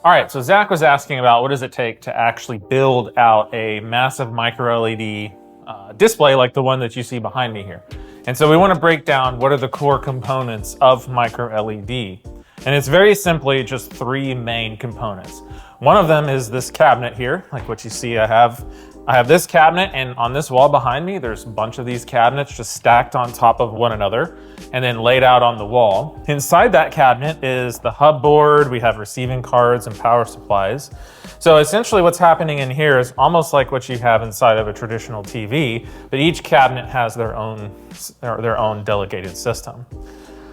All right, so Zach was asking about what does it take to actually build out a massive micro LED display like the one that you see behind me here. And so we want to break down what are the core components of micro LED. And it's very simply just three main components. One of them is this cabinet here, like what you see. I have this cabinet, and on this wall behind me, there's a bunch of these cabinets just stacked on top of one another and then laid out on the wall. Inside that cabinet is the hub board. We have receiving cards and power supplies. So essentially what's happening in here is almost like what you have inside of a traditional TV, but each cabinet has their own delegated system.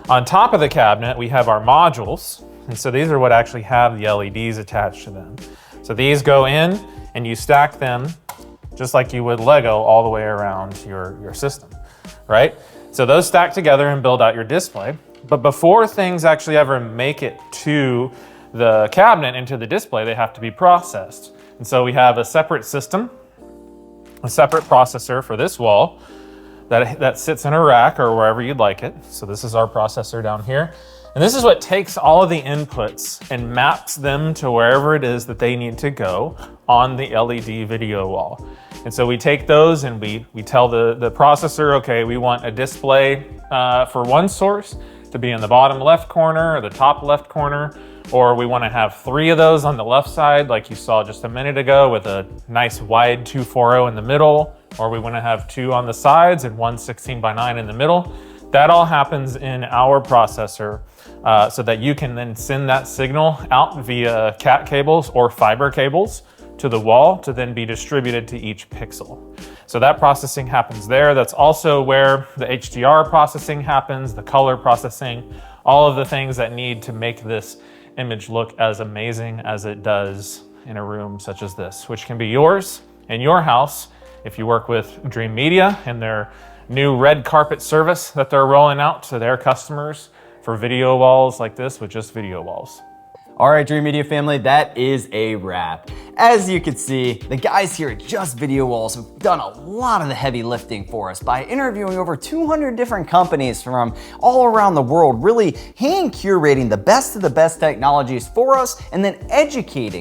On top of the cabinet, we have our modules. And so these are what actually have the LEDs attached to them. So these go in and you stack them just like you would Lego all the way around your system, right? So those stack together and build out your display. But before things actually ever make it to the cabinet into the display, they have to be processed. And so we have a separate system, a separate processor for this wall that sits in a rack or wherever you'd like it. So this is our processor down here. And this is what takes all of the inputs and maps them to wherever it is that they need to go on the LED video wall. And so we take those and we tell the processor, okay, we want a display for one source to be in the bottom left corner or the top left corner, or we want to have 3 of those on the left side like you saw just a minute ago with a nice wide 240 in the middle, or we want to have 2 on the sides and 1 16:9 in the middle. That all happens in our processor so that you can then send that signal out via cat cables or fiber cables to the wall to then be distributed to each pixel. So that processing happens there. That's also where the HDR processing happens, the color processing, all of the things that need to make this image look as amazing as it does in a room such as this, which can be yours in your house if you work with Dreamedia and their new red carpet service that they're rolling out to their customers for video walls like this with just video walls. All right, Dreamedia family, that is a wrap. As you can see, the guys here at Just Video Walls have done a lot of the heavy lifting for us by interviewing over 200 different companies from all around the world, really hand curating the best of the best technologies for us and then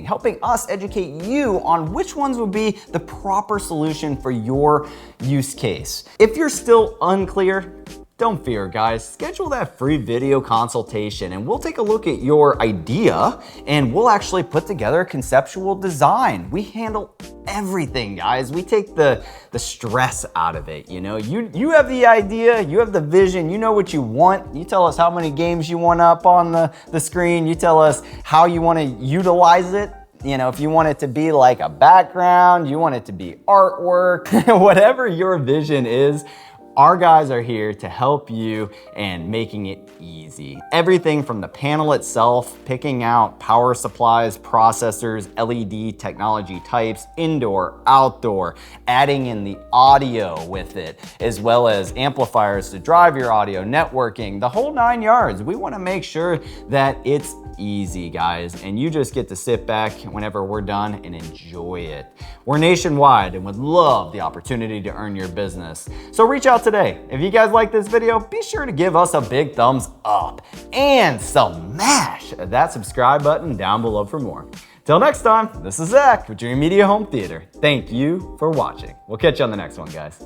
helping us educate you on which ones would be the proper solution for your use case. If you're still unclear, don't fear, guys. Schedule that free video consultation and we'll take a look at your idea and we'll actually put together a conceptual design. We handle everything, guys. We take the stress out of it. You know, you have the idea, you have the vision, you know what you want. You tell us how many games you want up on the screen. You tell us how you want to utilize it. You know, if you want it to be like a background, you want it to be artwork, whatever your vision is, our guys are here to help you and making it easy. Everything from the panel itself, picking out power supplies, processors, LED technology types, indoor, outdoor, adding in the audio with it, as well as amplifiers to drive your audio, networking, the whole 9 yards. We want to make sure that it's easy, guys, and you just get to sit back whenever we're done and enjoy it. We're nationwide and would love the opportunity to earn your business. So reach out today. If you guys like this video, be sure to give us a big thumbs up and smash that subscribe button down below for more. Till next time, this is Zach with Dreamedia Home Theater. Thank you for watching. We'll catch you on the next one, guys.